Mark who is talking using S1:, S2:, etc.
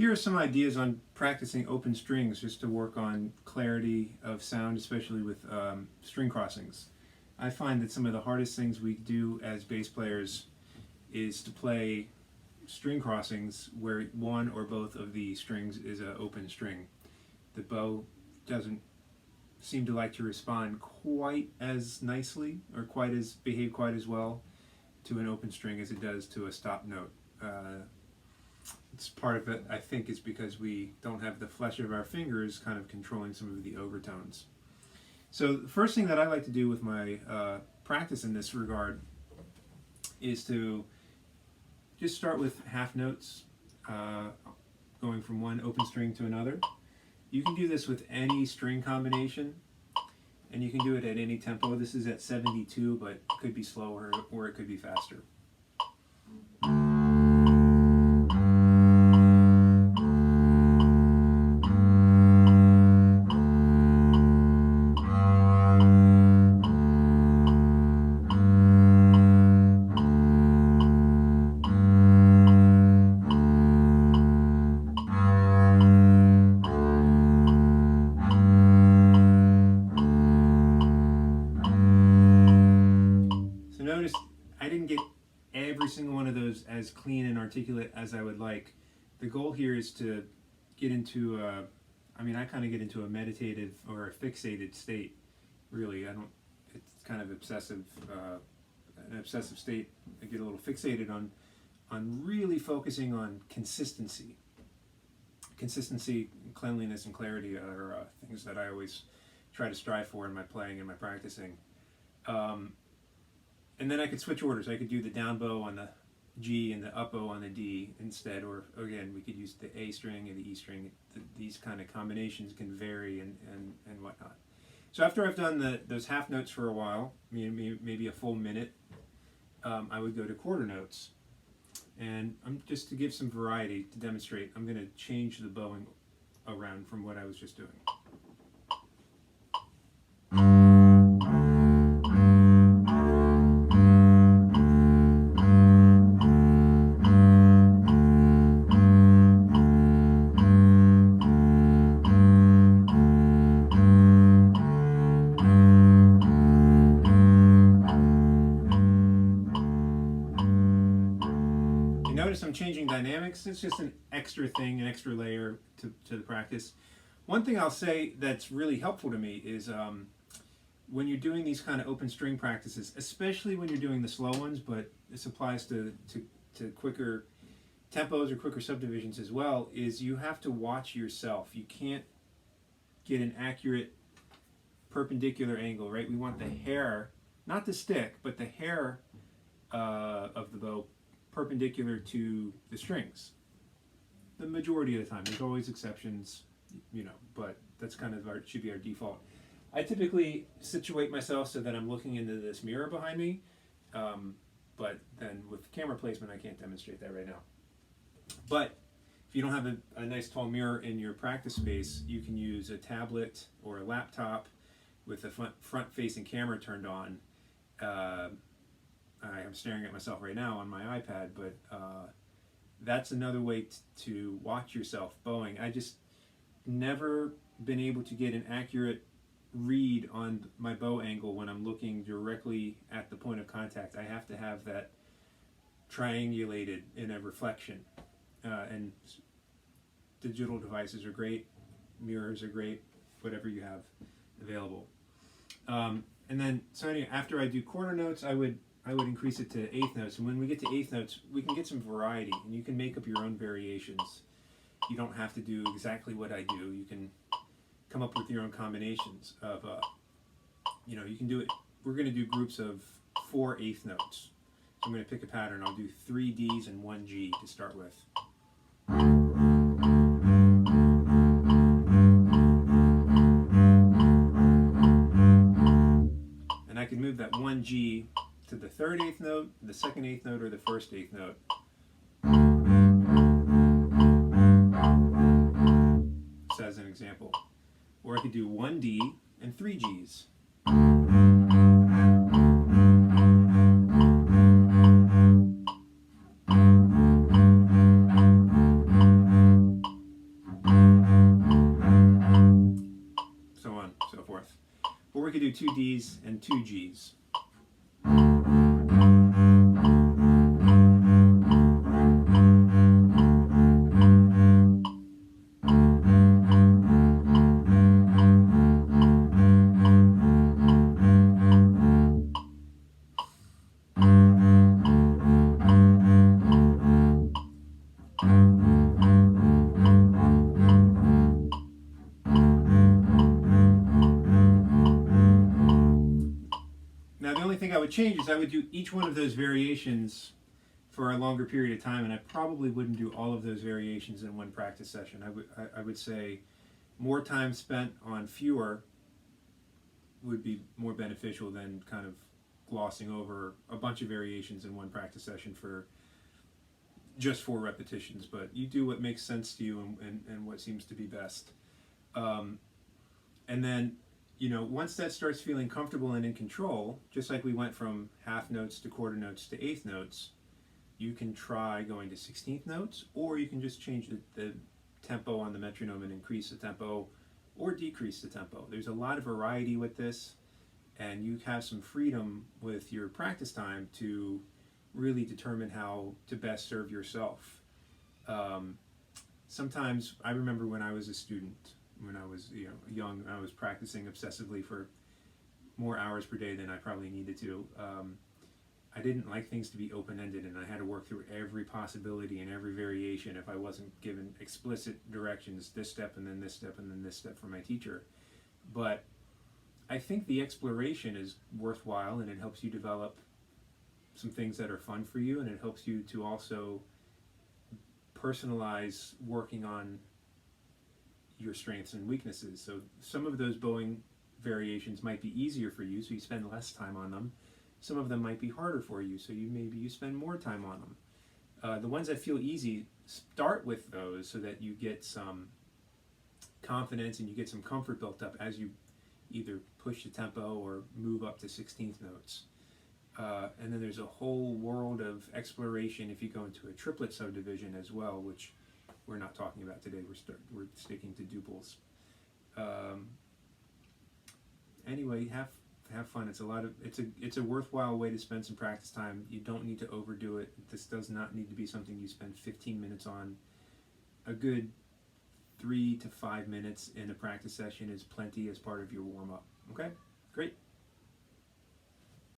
S1: Here are some ideas on practicing open strings just to work on clarity of sound, especially with string crossings. I find that some of the hardest things we do as bass players is to play string crossings where one or both of the strings is an open string. The bow doesn't seem to like to respond quite as nicely or behave quite as well to an open string as it does to a stop note. It's part of it, I think, is because we don't have the flesh of our fingers kind of controlling some of the overtones. So the first thing that I like to do with my practice in this regard is to just start with half notes, going from one open string to another. You can do this with any string combination, and you can do it at any tempo. This is at 72, but it could be slower or it could be faster. Notice I didn't get every single one of those as clean and articulate as I would like. The goal here is to get into I kind of get into a meditative or a fixated state, really. It's kind of obsessive, an obsessive state. I get a little fixated on really focusing on consistency. Consistency, cleanliness, and clarity are things that I always try to strive for in my playing and my practicing. And then I could switch orders. I could do the down bow on the G and the up bow on the D instead, or again, we could use the A string and the E string. These kind of combinations can vary and whatnot. So after I've done those half notes for a while, maybe a full minute, I would go to quarter notes. And just to give some variety to demonstrate, I'm going to change the bowing around from what I was just doing. Notice I'm changing dynamics. It's just an extra thing, an extra layer to the practice. One thing I'll say that's really helpful to me is when you're doing these kind of open string practices, especially when you're doing the slow ones, but this applies to quicker tempos or quicker subdivisions as well, is you have to watch yourself. You can't get an accurate perpendicular angle, right? We want the hair, not the stick, but the hair of the bow perpendicular to the strings. The majority of the time. There's always exceptions, but that's kind of should be our default. I typically situate myself so that I'm looking into this mirror behind me, but then with camera placement I can't demonstrate that right now. But if you don't have a nice tall mirror in your practice space, you can use a tablet or a laptop with the front-facing camera turned on. I'm staring at myself right now on my iPad, but that's another way to watch yourself bowing. I just never been able to get an accurate read on my bow angle when I'm looking directly at the point of contact. I have to have that triangulated in a reflection. And digital devices are great, mirrors are great, whatever you have available. And then, so anyway, after I do quarter notes, I would increase it to eighth notes, and when we get to eighth notes, we can get some variety, and you can make up your own variations. You don't have to do exactly what I do. You can come up with your own combinations of, you can do it. We're going to do groups of 4 eighth notes. So I'm going to pick a pattern. I'll do 3 Ds and 1 G to start with. And I can move that 1 G to the 3rd eighth note, the 2nd eighth note, or the 1st eighth note. So as an example. Or I could do 1 D and 3 Gs. 2 Ds, and 2 Gs. Now the only thing I would change is I would do each one of those variations for a longer period of time, and I probably wouldn't do all of those variations in one practice session. I would say more time spent on fewer would be more beneficial than kind of glossing over a bunch of variations in one practice session for just 4 repetitions. But you do what makes sense to you and what seems to be best. And then, once that starts feeling comfortable and in control, just like we went from half notes to quarter notes to eighth notes, you can try going to 16th notes, or you can just change the tempo on the metronome and increase the tempo or decrease the tempo. There's a lot of variety with this, and you have some freedom with your practice time to really determine how to best serve yourself. Sometimes, I remember when I was a student, when I was young, I was practicing obsessively for more hours per day than I probably needed to. I didn't like things to be open-ended, and I had to work through every possibility and every variation if I wasn't given explicit directions, this step and then this step and then this step from my teacher. But I think the exploration is worthwhile, and it helps you develop some things that are fun for you, and it helps you to also personalize working on your strengths and weaknesses. So some of those bowing variations might be easier for you, so you spend less time on them. Some of them might be harder for you, so maybe you spend more time on them. The ones that feel easy, start with those so that you get some confidence and you get some comfort built up as you either push the tempo or move up to 16th notes. And then there's a whole world of exploration if you go into a triplet subdivision as well, which we're not talking about today. We're sticking to duples. Anyway, have fun. It's a worthwhile way to spend some practice time. You don't need to overdo it. This does not need to be something you spend 15 minutes on. A good 3 to 5 minutes in a practice session is plenty as part of your warm-up. Okay? Great.